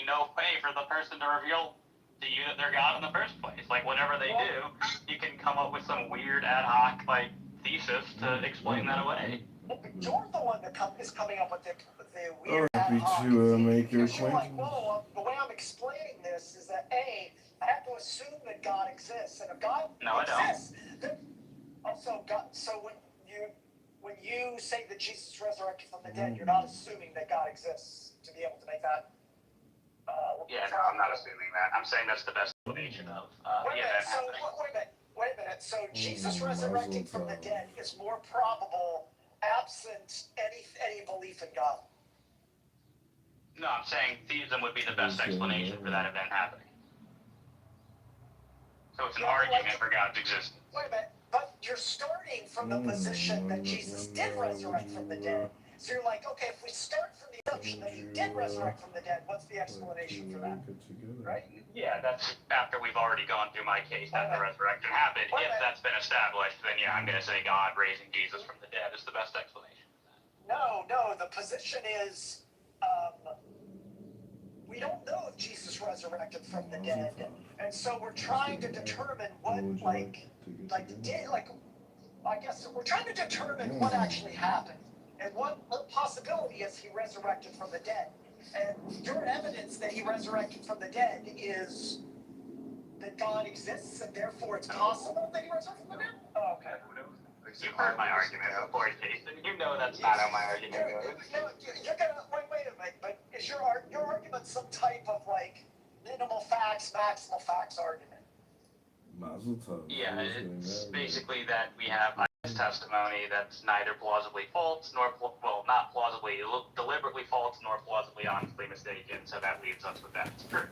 no way for the person to reveal to you that they're God in the first place. Like, whatever they do, you can come up with some weird ad hoc, like, thesis to explain that away. Well, you're the one that is coming up with the weird ad hoc make your because you're like, well, the way I'm explaining this is that A, I have to assume that God exists, and if God exists, then also God. So when you say that Jesus resurrected from the dead, you're not assuming that God exists to be able to make that. No, I'm not assuming that. I'm saying that's the best explanation of wait a minute. So Jesus resurrecting from the dead is more probable absent any belief in God. No, I'm saying theism would be the best explanation for that event happening. So it's an argument for God's existence. Wait a minute, but you're starting from the position that Jesus did resurrect from the dead. So you're like, okay, if we start from the assumption that he did resurrect from the dead, what's the explanation for that? Right? Yeah, that's after we've already gone through my case that the resurrection happened. If that's been established, then yeah, I'm going to say God raising Jesus from the dead is the best explanation for that. No, the position is we don't know if Jesus resurrected from the dead, and so we're trying to determine what, I guess we're trying to determine what actually happened, and what possibility is he resurrected from the dead. And your evidence that he resurrected from the dead is that God exists, and therefore it's possible that he resurrected from the dead? Oh, okay. You've heard my argument before, Jason. You know that's not how my argument goes. You're gonna wait a minute, but is your argument some type of like minimal facts, maximal facts argument? Yeah, it's basically that we have eyewitness testimony that's neither plausibly false nor not plausibly deliberately false nor plausibly honestly mistaken. So that leaves us with that. It's true.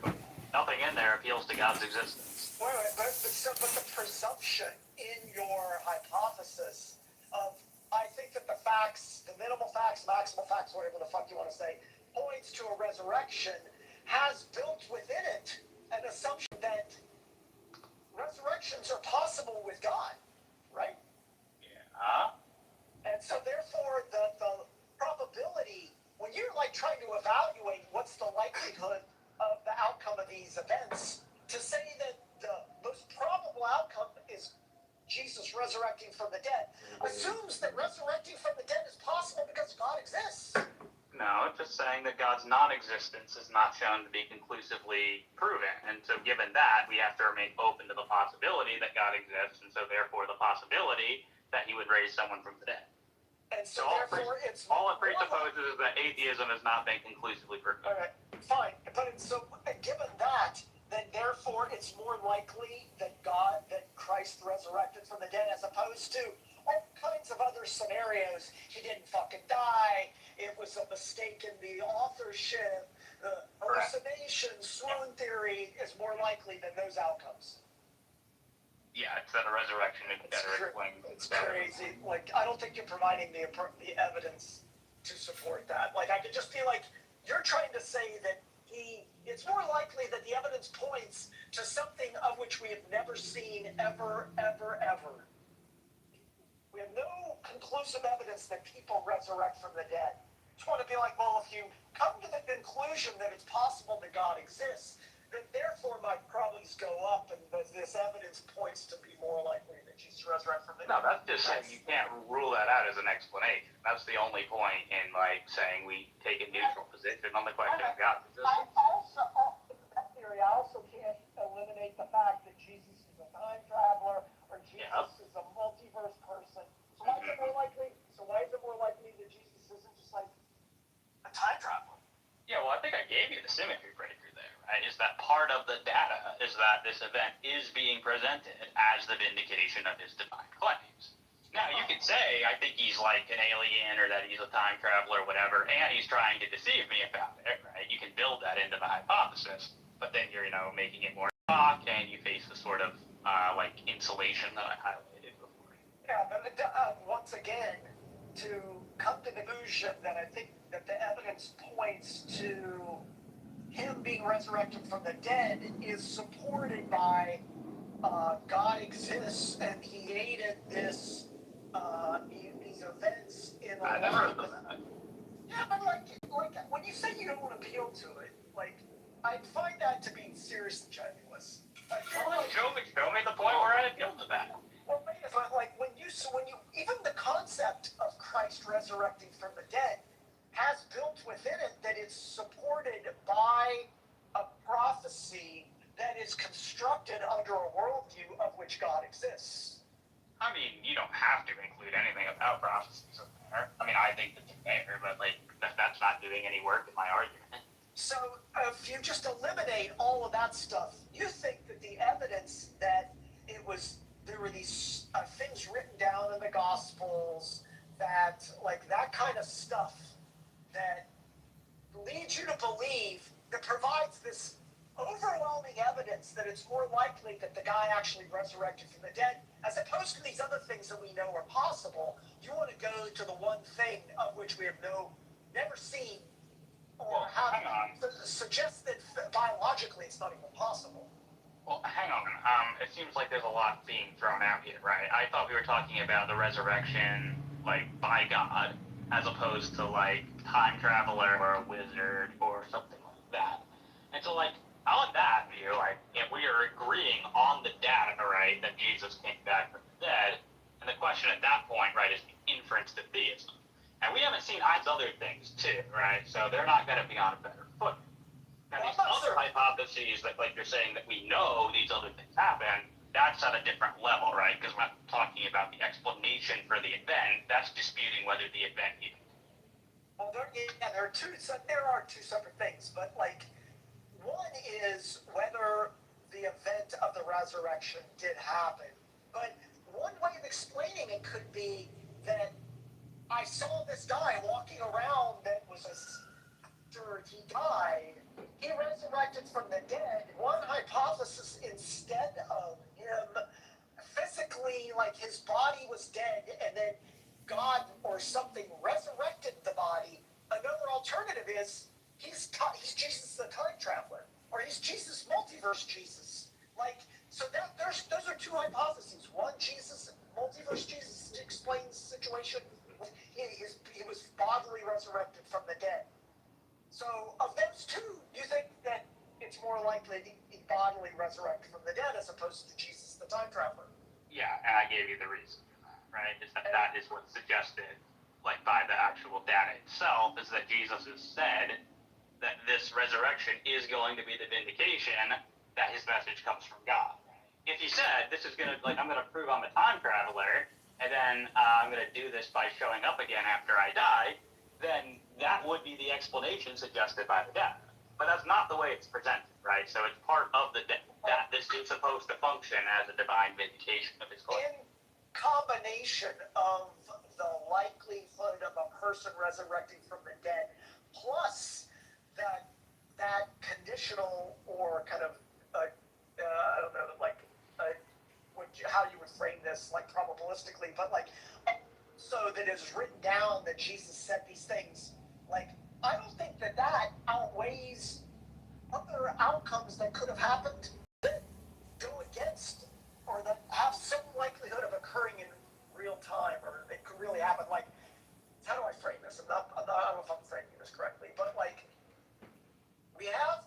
Nothing in there appeals to God's existence. Wait, but the presumption in your hypothesis of, I think that the facts, the minimal facts, maximal facts, whatever the fuck you want to say, points to a resurrection, has built within it an assumption that resurrections are possible with God, right? Yeah. And so therefore the probability, when you're like trying to evaluate what's the likelihood of the outcome of these events, to say that the most probable outcome is Jesus resurrecting from the dead assumes that resurrecting from the dead is possible because God exists. No, it's just saying that God's non-existence is not shown to be conclusively proven. And so given that, we have to remain open to the possibility that God exists, and so therefore the possibility that he would raise someone from the dead. And so therefore it's all it presupposes is that atheism has not been conclusively proven. All right, fine. But so given that, then therefore it's more likely that Christ resurrected from the dead, as opposed to all kinds of other scenarios. He didn't fucking die. It was a mistake in the authorship. The hallucination, swoon theory is more likely than those outcomes. Yeah, it's that a resurrection is better explained. It's crazy. Like, I don't think you're providing the evidence to support that. Like, I could just be like, you're trying to say that it's more likely that the evidence points to something of which we have never seen ever. We have no conclusive evidence that people resurrect from the dead. Just want to be like, well, if you come to the conclusion that it's possible that God exists, then therefore my probabilities go up, and this evidence points to be more likely that Jesus resurrected from the dead. No, that's just saying you can't rule that out as an explanation. That's the only point in like saying we take a neutral position on the question of God's existence. That theory, I also can't eliminate the fact that Jesus is a time traveler, or Jesus is a multiverse person. So why is it more likely? That Jesus isn't just like a time traveler? Yeah, well, I think I gave you the symmetry breaker there, right? Is that part of the data is that this event is being presented as the vindication of his divine claims. Now, you could say, I think he's like an alien, or that he's a time traveler, or whatever, and he's trying to deceive me about it, right? You can build that into the hypothesis, but then you're, making it more talk, and you face the sort of, insulation that I highlighted before. Yeah, but once again, to come to the conclusion that I think that the evidence points to him being resurrected from the dead is supported by God exists, and he aided these events in I never heard of that. Yeah, but like when you say you don't appeal to it, like I find that to be seriously childless. Show me the point where I appeal to that. Well, like when you even the concept of Christ resurrecting from the dead has built within it that it's supported by a prophecy that is constructed under a worldview of which God exists. I mean, you don't have to include anything about prophecies in there. I mean, I think it's fair, but like that's not doing any work in my argument. So if you just eliminate all of that stuff, you think that the evidence that there were these things written down in the Gospels that like that kind of stuff that leads you to believe that provides this overwhelming evidence that it's more likely that the guy actually resurrected from the dead, as opposed to these other things that we know are possible. You want to go to the one thing of which we have never seen, or suggests that biologically it's not even possible. Well, hang on. It seems like there's a lot being thrown out here, right? I thought we were talking about the resurrection, like, by God, as opposed to, like, time traveler or a wizard or something like that. And so, like, on that view, like, if we are agreeing on the data, right, that Jesus came back from the dead, and the question at that point, right, is the inference to theism. And we haven't seen Einstein's other things, too, right? So they're not going to be on a better foot. Now, these other hypotheses that, like, you're saying that we know these other things happen, that's at a different level, right? Because we're not talking about the explanation for the event. That's disputing whether the event even. Well, there are two separate things, but, like, one is whether the event of the resurrection did happen. But one way of explaining it could be that I saw this guy walking around that was after he died, he resurrected from the dead. One hypothesis, instead of him physically, like his body was dead and then God or something resurrected the body. Another alternative is he's Jesus the time traveler, or he's Jesus multiverse Jesus. Like, so those are two hypotheses. One, Jesus, multiverse Jesus explains the situation. He was bodily resurrected from the dead. So of those two, you think that it's more likely he bodily resurrected from the dead as opposed to Jesus the time traveler? Yeah, and I gave you the reason, right? Is that is what's suggested, like by the actual data itself, is that Jesus has said that this resurrection is going to be the vindication that his message comes from God. If he said, this is going to, like, I'm going to prove I'm a time traveler, and then I'm going to do this by showing up again after I die, then that would be the explanation suggested by the data. But that's not the way it's presented, right? So it's part of the that this is supposed to function as a divine vindication of his claim. In combination of the likelihood of a person resurrecting from the dead, plus that conditional or kind of I don't know, like how you would frame this, like probabilistically, but like so that it's written down that Jesus said these things. Like, I don't think that outweighs other outcomes that could have happened that go against or that have some likelihood of occurring in real time, or it could really happen. Like, how do I frame this? I don't know if I'm framing this correctly, but like, we have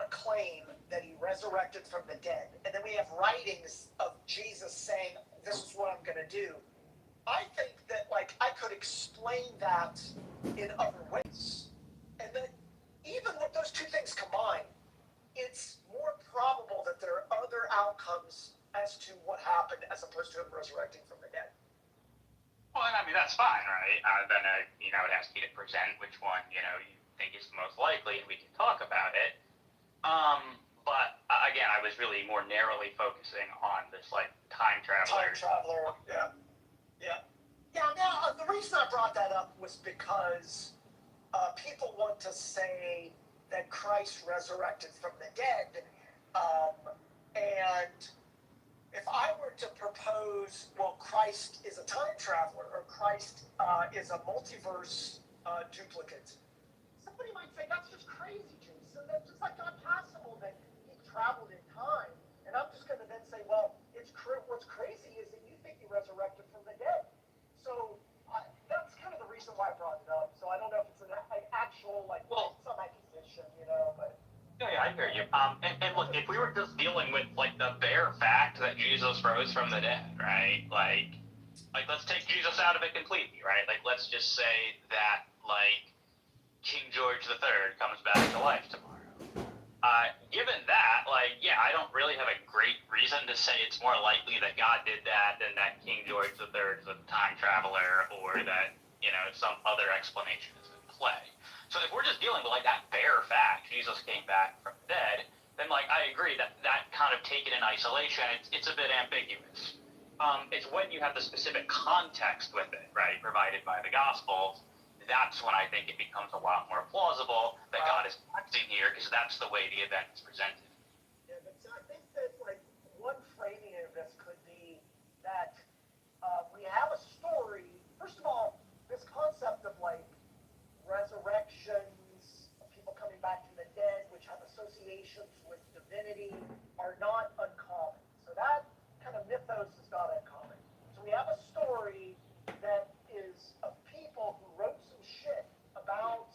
a claim that he resurrected from the dead, and then we have writings of Jesus saying, this is what I'm going to do. I think that, like, I could explain that in other ways. And that even with those two things combined, it's more probable that there are other outcomes as to what happened as opposed to him resurrecting from the dead. Well, I mean, that's fine, right? Then, it asks you to present which one, you think is the most likely, and we can talk about it. But, again, I was really more narrowly focusing on this, like, time traveler. Yeah. Now, the reason I brought that up was because people want to say that Christ resurrected from the dead, and if I were to propose, well, Christ is a time traveler, or Christ is a multiverse duplicate, somebody might say, that's just crazy, Jason. That's just like not possible that he traveled in time. And I'm just going to then say, well, what's crazy is that you think he resurrected from the dead. So that's kind of the reason why I brought it up. So I don't know if it's an actual, like, some accusation, but... Yeah, I hear you. And look, if we were just dealing with like the bare fact that Jesus rose from the dead, right? Like let's take Jesus out of it completely, right? Like let's just say that like King George III comes back to life tomorrow. Given that, like, yeah, I don't really have a great reason to say it's more likely that God did that than that King George III is a time traveler or that, some other explanation is in play. So if we're just dealing with, like, that bare fact, Jesus came back from the dead, then, like, I agree that that kind of taken in isolation, it's a bit ambiguous. It's when you have the specific context with it, right, provided by the Gospels, that's when I think it becomes a lot more plausible that God is acting here because that's the way the event is presented. Yeah, but so I think that like one framing of this could be that we have a story. First of all, this concept of like resurrections, of people coming back from the dead, which have associations with divinity, are not uncommon. So that kind of mythos is not uncommon. So we have a story that is of people who wrote some shit about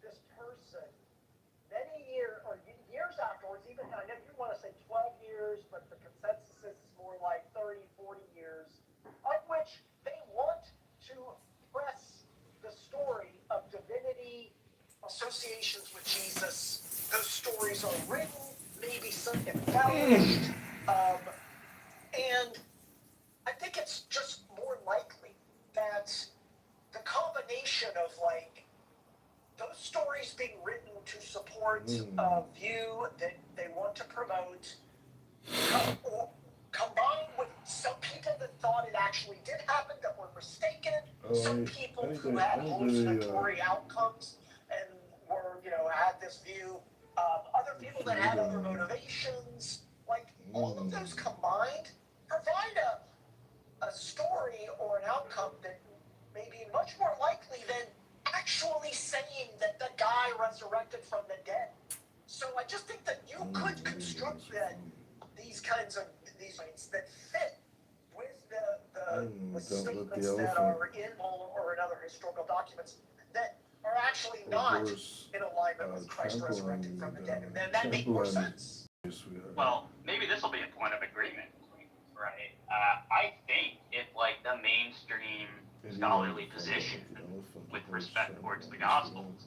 this person years afterwards, even I know you want to say 12 years, but the consensus is more like 30, 40 years, of which they want to press the story of divinity, associations with Jesus. Those stories are written, maybe some embellished, and I think it's just more likely that the combination of like those stories being written to support a view that they want to promote, combined with some people that thought it actually did happen that were mistaken, some people who had hallucinatory outcomes and were, had this view, other people that had other motivations, like all of those combined provide a story or an outcome that may be much more likely than actually saying that the guy resurrected from the dead. So I just think that you could construct these kinds of these points that fit with the statements that are in or in other historical documents that are actually not in alignment with Christ resurrected from the dead, and then that makes more sense. Well, maybe this will be a point of agreement between us, right? I think if like the mainstream scholarly position with respect towards the Gospels,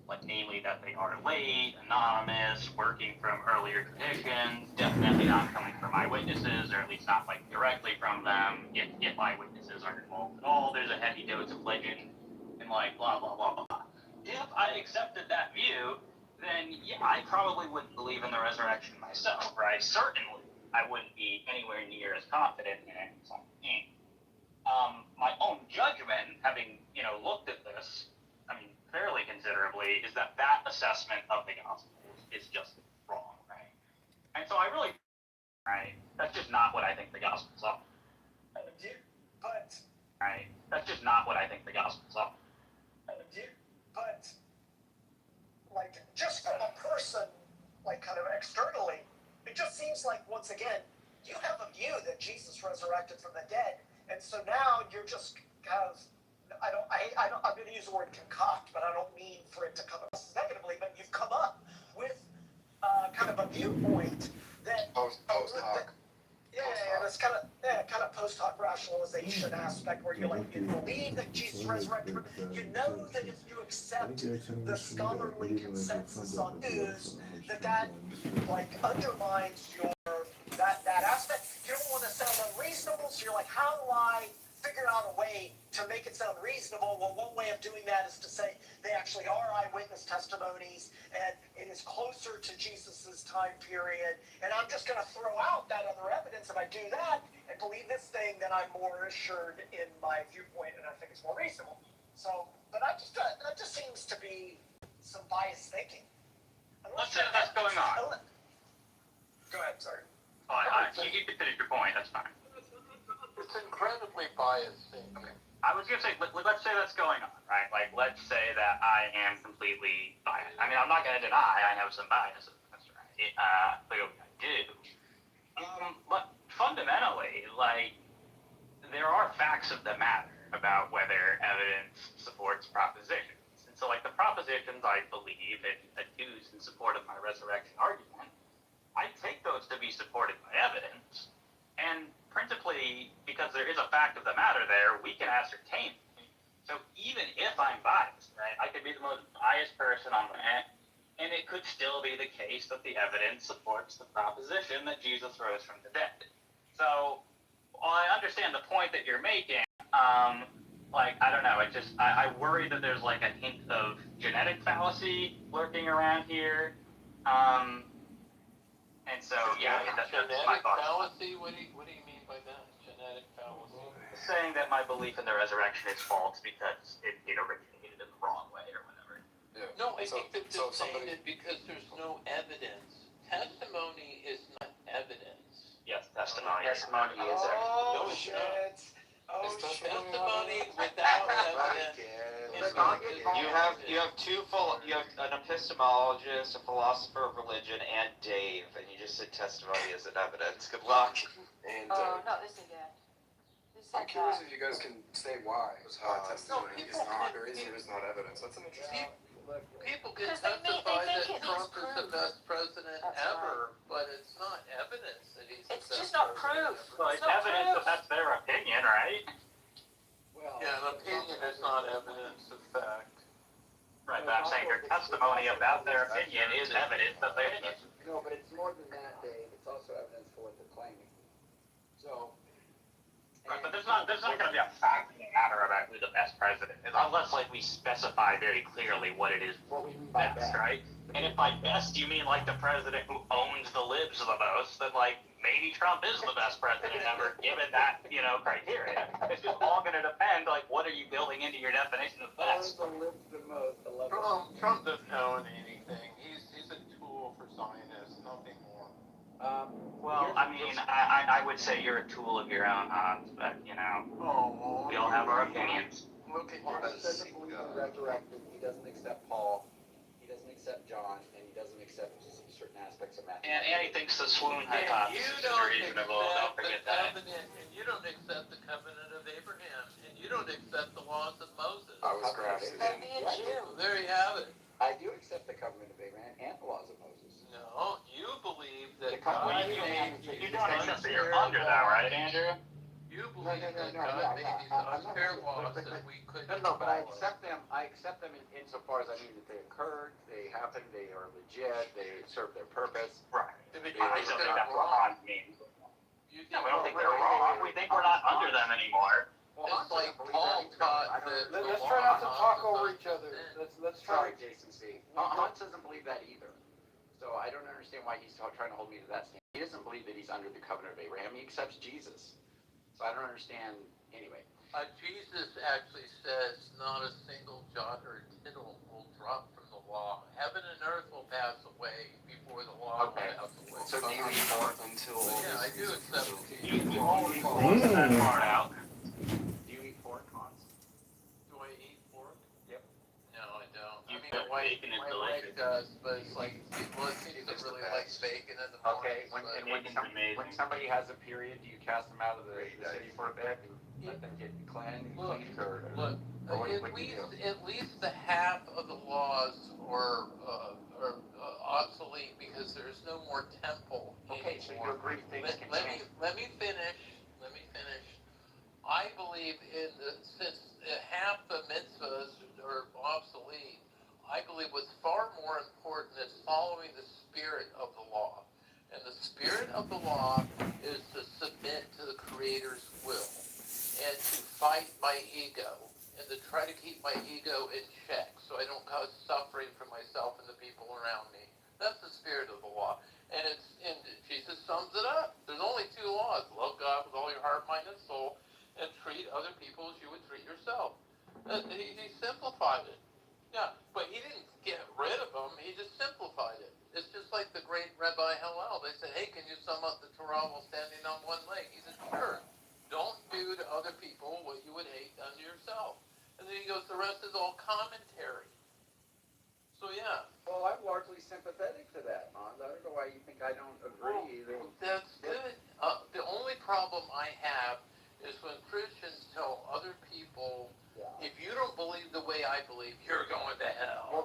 like namely that they are late, anonymous, working from earlier traditions, definitely not coming from eyewitnesses, or at least not like directly from them. If eyewitnesses aren't involved at all, there's a heavy dose of legend and like blah blah blah blah. If I accepted that view, then yeah, I probably wouldn't believe in the resurrection myself, right? Certainly, I wouldn't be anywhere near as confident in it as I am. My own judgment, having looked at this, I mean, fairly considerably, is that assessment of the Gospels is just wrong, right? And so I really, right, that's just not what I think the Gospels are. But Right, that's just not what I think the Gospels are. But like just from a person, like kind of externally, it just seems like once again you have a view that Jesus resurrected from the dead, and so now you're just kind of I'm going to use the word concoct, but I don't mean for it to come across negatively, but you've come up with kind of a viewpoint that post hoc. Yeah, it's kind of post hoc rationalization aspect where you believe that Jesus resurrected. You know that if you accept the scholarly consensus on news, that like undermines your that aspect. You don't want to sound unreasonable, so you're like, how do I figure out a way to make it sound reasonable? Well, one way of doing that is to say they actually are eyewitness testimonies, and it is closer to Jesus's time period. And I'm just going to throw out that other evidence. If I do that and believe this thing, then I'm more assured in my viewpoint, and I think it's more reasonable. So, but that just seems to be some biased thinking. That's going on. Go ahead, sorry. You can finish your point. That's fine. It's incredibly biased thinking. Okay. I was going to say, let's say that's going on, right? Like, let's say that I am completely biased. I mean, I'm not going to deny I have some biases. That's right. Clearly I do. But fundamentally, like, there are facts of the matter about whether evidence supports propositions. And so, like, the propositions I believe and adduce in support of my and it could still be the case that the evidence supports the proposition that Jesus rose from the dead. So, while I understand the point that you're making, I don't know, I worry that there's like a hint of genetic fallacy lurking around here. And so, yeah, that's my Genetic thoughts. fallacy? What do you mean by that? Genetic fallacy? Saying that my belief in the resurrection is false because it originated in the wrong way or whatever. Yeah. No, I think that they're saying somebody, it because there's no evidence. Testimony is not evidence. Yes, testimony. Oh, No, it's shit. not. Oh, shit. Testimony without evidence. You have an epistemologist, a philosopher of religion, and Dave, and you just said testimony as an evidence. Good luck. and No, this again. This I'm curious if you guys can say why testimony is people not can- or is not evidence. That's an interesting. People can Because they testify think that it Trump needs is the proof. best president That's ever, but it's not evidence that he's the It's best just not president proof. ever. Well, It's it's not evidence proof. that that's their opinion, right? Well, Yeah, an opinion is not evidence of fact. Right, but I'm saying their testimony about their opinion is evidence that they opinion. No, but it's more than that, Dave. It's also evidence for what they're claiming. So. Right, but there's not going to be a fact in the matter about who the best president is, unless like we specify very clearly what it is What we mean by best, that. right? And if by best you mean like the president who owns the libs the most, then like maybe Trump is the best president ever, given that criteria. It's just all going to depend like what are you building into your definition of Owns best. the lives the most, the love. Trump doesn't own anything. He's a tool for Zionists, nothing more. Well, I mean, I would say you're a tool of your own, Hans, but Oh, we all have our opinions. Look at Paul your doesn't believe in the resurrection. He doesn't accept Paul. He doesn't accept John, and he doesn't accept certain aspects of Matthew. And he thinks the swoon you hypothesis is don't reasonable. Don't accept the forget that. covenant, and you don't accept the covenant of Abraham, and you don't accept the laws of Moses. I was grafted That'd in. be a Jew. So there you have it. I do accept the covenant of Abraham and the laws of Moses. No, you believe that The covenant God of Abraham made is You don't accept that you're under that, right, Andrew? You No, believe that yeah, God made these I'm not- unfair laws but- that we couldn't No, but I follow. accept them. I accept them insofar as I mean that they occurred, they happened, they are legit, they serve their purpose. Right. If it- I if don't it's think that's what wrong, Hans means. you No, think we don't think they're we're wrong. We think we're not under them anymore. Well, It's Hans doesn't like believe Paul that either. taught I don't- that- Let- Let's try not to talk over each other. Let's try. Sorry, Jason C. Hans doesn't believe that either. So I don't understand why he's trying to hold me to that standard. He doesn't believe that he's under the covenant of Abraham. He accepts Jesus. So I don't understand. Anyway. Jesus actually says not a single jot or tittle will drop from the law. Heaven and earth will pass away before the law Okay. will pass away. So do you eat pork until? Yeah, I do accept it. You always close that part out. Do you eat pork, Hans? Do I eat pork? Yep. No, I don't. You I mean, put bacon is my delicious. wife does, but it's like, well, it seems to really like bacon in the morning. Okay. When but- when somebody has a period, do you cast them out of the city for a bit and let them get cleansed, Look, or Look, Or what- at what do you least at least the half of the laws are obsolete because there's no more temple okay? So you anymore. agree things can Let change. me finish. I believe since half the mitzvahs are obsolete, I believe what's far more important is following the spirit of the law. And the spirit of the law is to submit to the Creator's will and to fight my ego and to try to keep my ego in check so I don't cause suffering for myself and the people around me. That's the spirit of the law. And Jesus sums it up. There's only two laws. Love God with all your heart, mind, and soul, and treat other people as you would treat yourself. He simplified it. Yeah, but he didn't get rid of them. He just simplified it. It's just like the great Rabbi Hillel. They said, hey, can you sum up the Torah while standing on one leg? He said, sure. Don't do to other people what you would hate done to yourself. And then he goes, the rest is all commentary. So, yeah. Well, I'm largely sympathetic to that, Hans. I don't know why you think I don't agree. Well, that's good. The only problem I have is when Christians tell other people, if you don't believe the way I believe, you're going to hell. Well,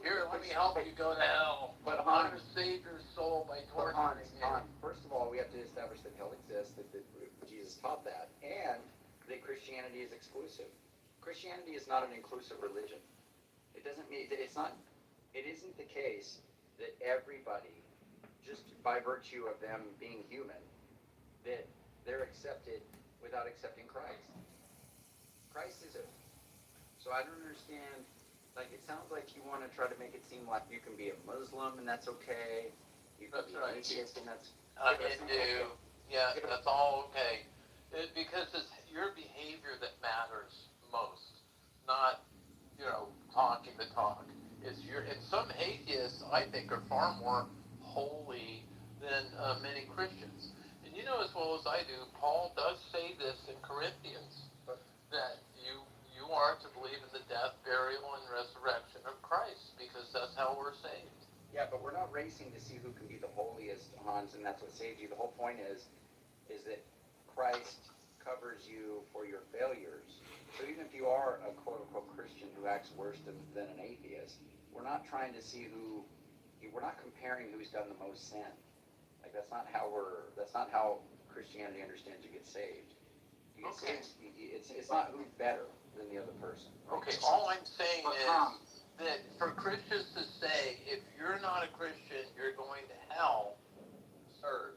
Here, let me help you go to hell. But I'm Hans, going to save your soul by but torturing you. Hans, first of all, we have to establish that hell exists, that Jesus taught that, and that Christianity is exclusive. Christianity is not an inclusive religion. It doesn't mean it's not. it isn't the case that everybody, just by virtue of them being human, that they're accepted without accepting Christ. Christ is it. So I don't understand, like, it sounds like you want to try to make it seem like you can be a Muslim and that's okay. You can be an atheist and that's Hindu, yeah, that's all okay. Because it's your behavior that matters most, not, talking the talk. And some atheists, I think, are far more holy than many Christians. And you know as well as I do, Paul does say this in Corinthians, that you are to believe in the death, burial, and resurrection of Christ, because that's how we're saved. Yeah, but we're not racing to see who can be the holiest, Hans, and that's what saves you. The whole point is that Christ covers you for your failures. So even if you are a quote-unquote Christian who acts worse than an atheist, we're not trying to see we're not comparing who's done the most sin. Like, that's not how Christianity understands you get saved. You get Okay. saved, it's not who's better than the other person. Okay, all I'm saying is that for Christians to say, if you're not a Christian, you're going to hell, absurd.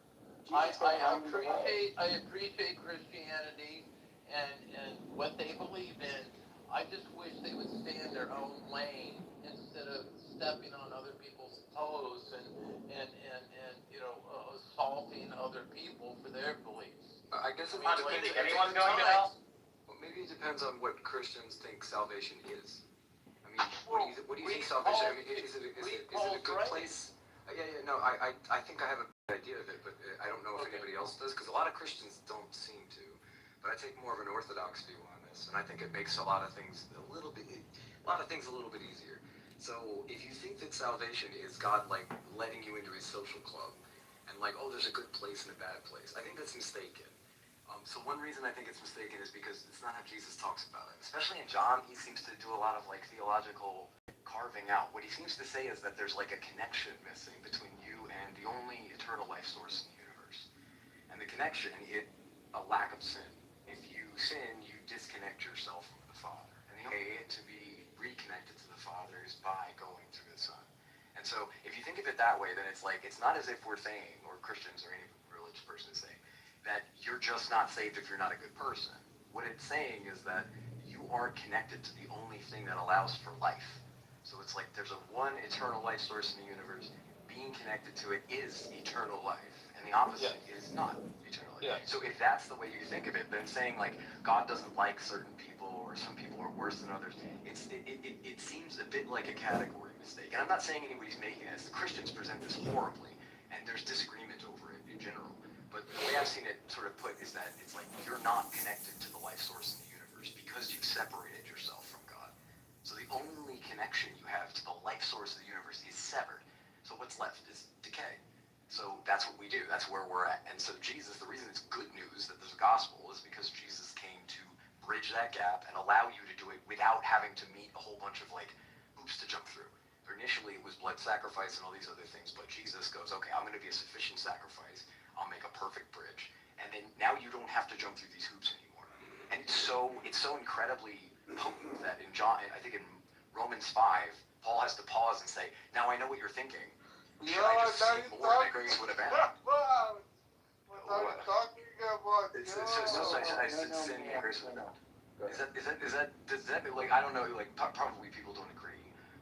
I appreciate Christianity and what they believe in. I just wish they would stay in their own lane instead of stepping on other people's toes and assaulting other people for their beliefs. I guess it Do you depends. think anyone's going to hell? Well, maybe it depends on what Christians think salvation is. I mean, Well, what do you we think salvation? call- I mean, is it a Paul's good right. place? No. I think I have a good idea of it, but I don't know if Okay. anybody else does, because a lot of Christians don't seem to. But I take more of an orthodox view on this, and I think it makes a lot of things a little bit easier. So if you think that salvation is God like letting you into his social club, and like, oh, there's a good place and a bad place, I think that's mistaken. So one reason I think it's mistaken is because it's not how Jesus talks about it. Especially in John, he seems to do a lot of like theological carving out. What he seems to say is that there's like a connection missing between you and the only eternal life source in the universe. And the connection is a lack of sin. If you sin, you disconnect yourself from the Father. And the only way to be reconnected to the Father is by going through the Son. And so if you think of it that way, then it's like, it's not as if we're saying, or Christians or any religious person is saying, that you're just not saved if you're not a good person. What it's saying is that you aren't connected to the only thing that allows for life. So it's like there's a one eternal life source in the universe. Being connected to it is eternal life. And the opposite is not eternal life. Yeah. So if that's the way you think of it, then saying like God doesn't like certain people or some people are worse than others, it seems a bit like a category mistake. And I'm not saying anybody's making this. The Christians present this horribly, and there's disagreement over it in general. But the way I've seen it sort of put is that it's like you're not connected to the life source in the universe because you've separated yourself from God. So the only connection you have to the life source of the universe is severed. So what's left is decay. So that's what we do. That's where we're at. And so Jesus, the reason it's good news that there's a gospel is because Jesus came to bridge that gap and allow you to do it without having to meet a whole bunch of like hoops to jump through. Initially it was blood sacrifice and all these other things, but Jesus goes, okay, I'm going to be a sufficient sacrifice. I'll make a perfect bridge, and then now you don't have to jump through these hoops anymore. And it's so incredibly potent that in John, I think in Romans 5, Paul has to pause and say, "Now I know what you're thinking. Should I just sin more and grace would abound?" I said sin and grace would abound. Does that like I don't know like probably people don't agree.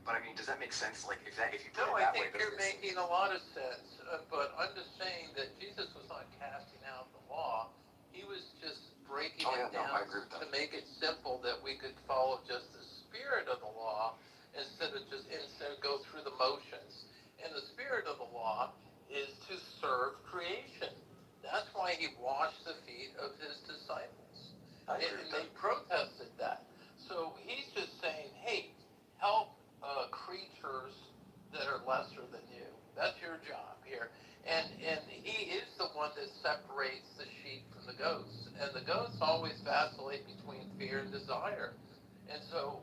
But I mean, does that make sense? Like, if you put No, it I that way, think you're making a lot of sense, but I'm just saying that Jesus was not casting out the law. He was just breaking it down to make it simple that we could follow just the spirit of the law instead of go through the motions. And the spirit of the law is to serve creation. That's why he washed the feet of his disciples. And they protested that. So he's just saying, hey, help creatures that are lesser than you. That's your job here. And he is the one that separates the sheep from the goats. And the goats always vacillate between fear and desire. And so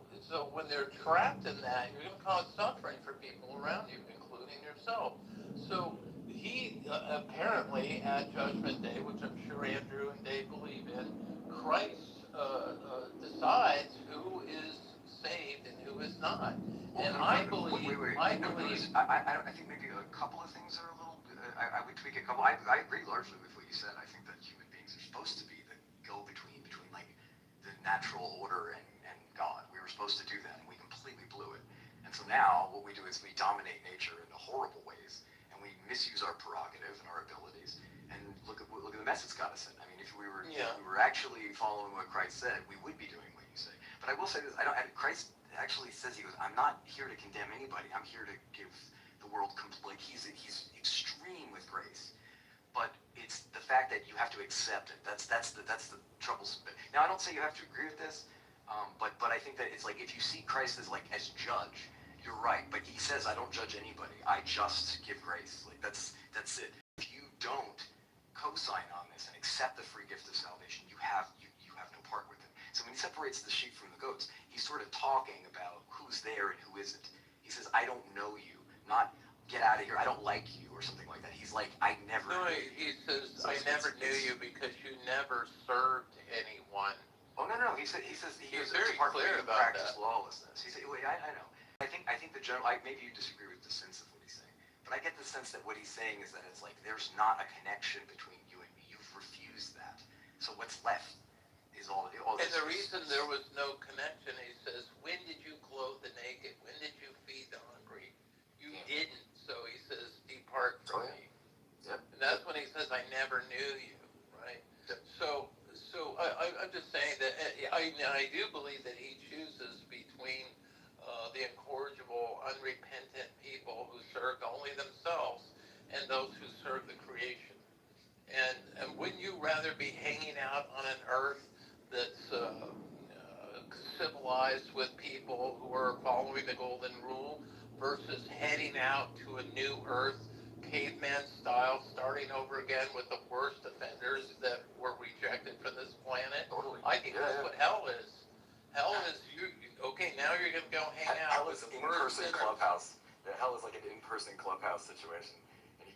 when they're trapped in that, you're going to cause suffering for people around you, including yourself. So he apparently at Judgment Day, which I'm sure Andrew and Dave believe in, Christ decides who is saved and who is not. And I believe, I think maybe a couple of things are a little. I would tweak a couple. I agree largely with what you said. I think that human beings are supposed to be the go-between between like the natural order and God. We were supposed to do that, and we completely blew it. And so now what we do is we dominate nature in horrible ways, and we misuse our prerogative and our abilities. And look at the mess it's got us in. I mean, if we were actually following what Christ said, we would be doing what you say. But I will say this: Christ actually says, he goes, I'm not here to condemn anybody. I'm here to give the world like he's extreme with grace. But it's the fact that you have to accept it. That's the troublesome bit. Now I don't say you have to agree with this, but I think that it's like if you see Christ as judge, you're right. But he says I don't judge anybody. I just give grace. Like that's it. If you don't co-sign on this and accept the free gift of salvation, you have no part with it. So when he separates the sheep from the goats, he's sort of talking about who's there and who isn't. He says, I don't know you, not get out of here, I don't like you, or something like that. He's like, I never No, knew you. he says, I never knew you because you never served anyone. Oh, no, he says, He's very clear about practice that. lawlessness. He said, wait, I know. I think the general, maybe you disagree with the sense of what he's saying, but I get the sense that what he's saying is that it's like, there's not a connection between you and me. You've refused that. So what's left? And the reason there was no connection, he says, when did you clothe the naked? When did you feed the hungry? You didn't. So he says, depart from me. Yep. And that's when he says, I never knew you, right? Yep. So I'm just saying that I do believe that he chooses between the incorrigible, unrepentant people who served only themselves and those who serve the creation. And wouldn't you rather be hanging out on an earth that's civilized with people who are following the golden rule versus heading out to a new earth, caveman style, starting over again with the worst offenders that were rejected from this planet? Totally. I think that's what hell is. Hell is okay, now you're going to go hang out with the worst in-person sinners. clubhouse. Yeah, hell is like an in-person clubhouse situation.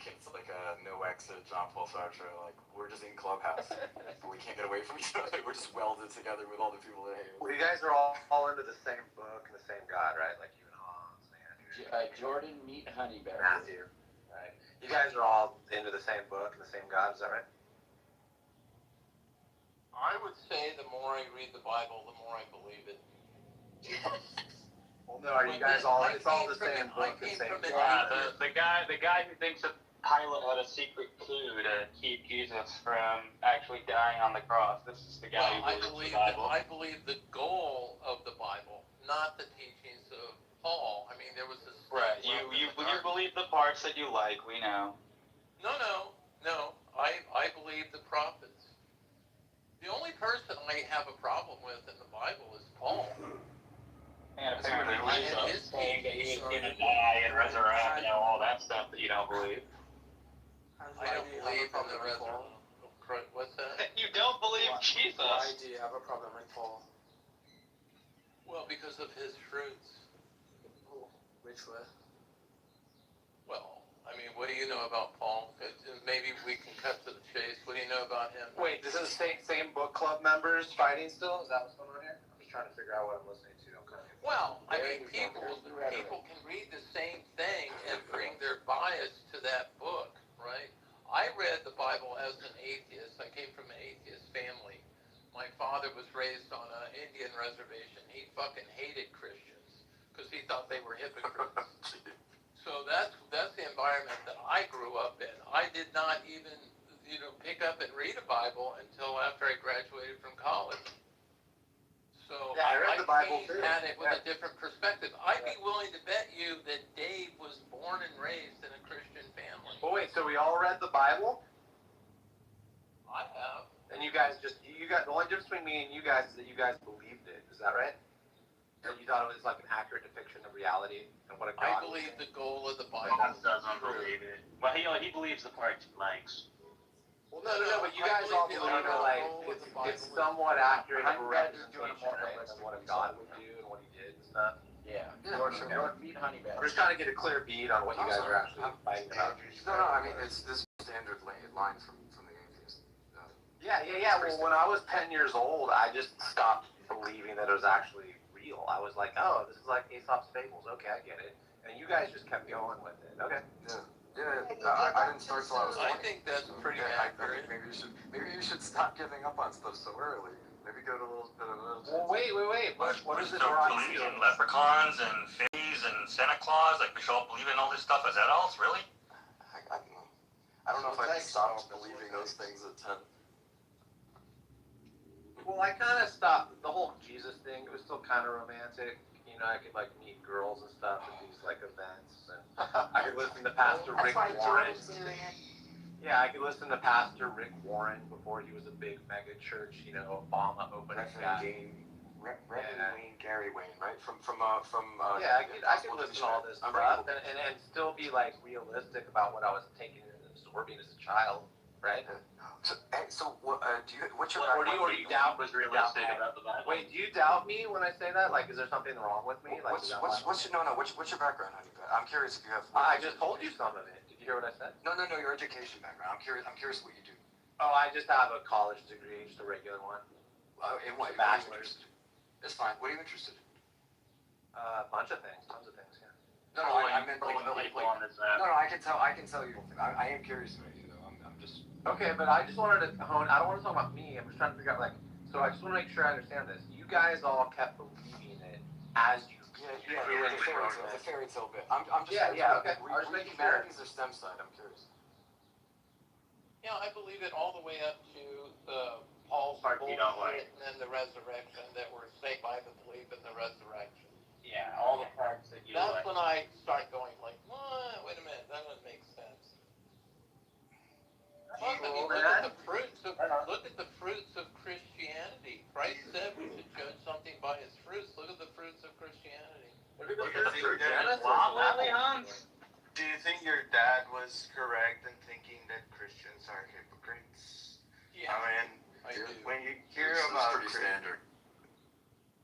It's like a no exit Jean Paul Sartre. Like we're just in clubhouse, but we can't get away from each other. We're just welded together with all the people that hate us. Well, you guys are all into the same book and the same God, right? Like you and Hans, man. Jordan, meet Honeybear. Matthew, right? You guys are all into the same book and the same God. Is that right? I would say the more I read the Bible, the more I believe it. Well, no, are you guys all? It's all the same book and same God. The guy who thinks that Pilate had a secret clue to keep Jesus from actually dying on the cross. This is the guy who believes the Bible. I believe the goal of the Bible, not the teachings of Paul. I mean, there was this. Right. You believe the parts that you like. We know. No. I believe the prophets. The only person I have a problem with in the Bible is Paul. And apparently Jesus saying that he's going to die and resurrect, all that stuff that you don't believe. I don't believe in the resurrection. What's that? You don't believe Jesus? Why do you have a problem with Paul? Well, because of his fruits. Which were? Well, I mean, what do you know about Paul? Maybe we can cut to the chase. What do you know about him? Wait, this is same book club members fighting still? Is that what's going on here? I'm just trying to figure out what I'm listening to. Well, I mean, people can read the same thing and bring their bias to that book, right? I read the Bible as an atheist. I came from an atheist family. My father was raised on an Indian reservation. He fucking hated Christians because he thought they were hypocrites. So that's the environment that I grew up in. I did not even, pick up and read a Bible until after I graduated from college. So yeah, I read the Bible came at it with a different perspective. I'd be willing to bet you that Dave was born and raised in a Christian family. Well, wait, so we all read the Bible? I have. And you guys the only difference between me and you guys is that you guys believed it. Is that right? And you thought it was like an accurate depiction of reality and what a God. I believe the goal of the Bible. Doesn't believe it. Well, he believes the parts he likes. Well, no, but you guys all believe that like it's somewhat accurate of a representation of what a God would do and what he did and stuff. Yeah. Meet Honeybear. I'm just trying to get a clear bead on what you guys are actually fighting about. No, I mean it's this standard line from the atheist. Yeah. Well, when I was 10 years old, I just stopped believing that it was actually real. real. I was like, oh, this is like Aesop's Fables. Okay, I get it. And you guys just kept going with it. Okay. Yeah, I didn't start till I was 20. I think that's pretty I accurate. think maybe you should stop giving up on stuff so early. Maybe go to a little bit of a... Well, wait. What is this So rock believing seal? in leprechauns and fairies and Santa Claus, like we should all believe in all this stuff. Is that all? Really? I don't know if I stopped believing those things at 10. Well, I kind of stopped the whole Jesus thing. It was still kind of romantic. You know, I could like meet girls and stuff at these like events, and I could listen to Pastor Rick Warren. Yeah, I could listen to Pastor Rick Warren before he was a big mega church. You know, Obama opening Reverend Wayne, Gary Wayne, right? From yeah, I could listen to all this stuff and still be like realistic about what I was taking and absorbing as a child, right? So what's your Or do you doubt me? about the Bible. Wait, do you doubt me when I say that? Like, is there something wrong with me? Like, what's your background, honey? I'm curious if you have. I just told you some of it. Did you hear what I said? No, your education background. I'm curious what you do. Oh, I just have a college degree, just a regular one. In what? Bachelor's. It's fine. What are you interested in? A bunch of things, tons of things. Yeah. No, I meant like on this map. No, I can tell you. I am curious about you though. I'm just. Okay, but I just wanted to hone. I don't want to talk about me. I'm just trying to figure out like. So I just want to make sure I understand this. You guys all kept believing it as you. The fairy tale bit. I'm just. Yeah. Okay. Humanities or STEM side? I'm curious. Yeah, I believe it all the way up to Paul's bullshit and then the resurrection, that we're saved by the belief in the resurrection. Yeah, all the parts that you That's when I start going like, what? Wait a minute, that doesn't make sense. Plus, I mean, look at the fruits of Christianity. Christ said we should judge something by its fruits. Look at the fruits of Christianity. Look at the fruit. Do you think your dad was correct in thinking that Christians are hypocrites? Yeah, I mean, do. when you hear This is about pretty standard.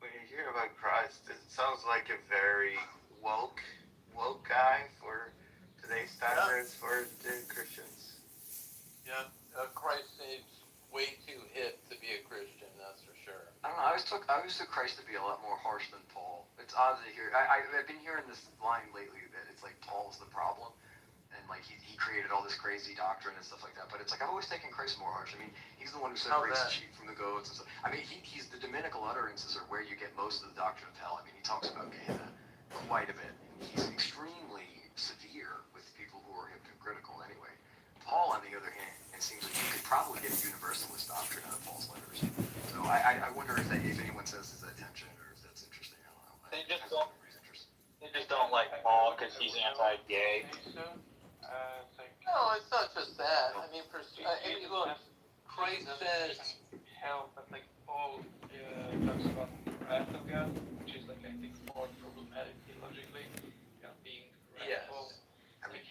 when you hear about Christ, it sounds like a very woke guy for today's standards for the Christians. Yeah, Christ seems way too hip to be a Christian, that's for sure. I don't know. I always took Christ to be a lot more harsh than Paul. It's odd to hear. I've been hearing this line lately that it's like Paul's the problem, and like he created all this crazy doctrine and stuff like that. But it's like I've always taken Christ more harsh. I mean, he's the one who separates the sheep from the goats and stuff. I mean, he's the Dominical utterances are where you get most of the doctrine of hell. I mean, he talks about Gehenna quite a bit. He's extremely severe with people who are hypocritical anyway. Paul, on the other hand, it seems like you could probably get a universalist doctrine out of Paul's letters. So I wonder if anyone says is that tension or if that's interesting. I don't know. They just don't like Paul because he's anti-gay. No, it's not just that. I mean, look, Christ says, hell, but like all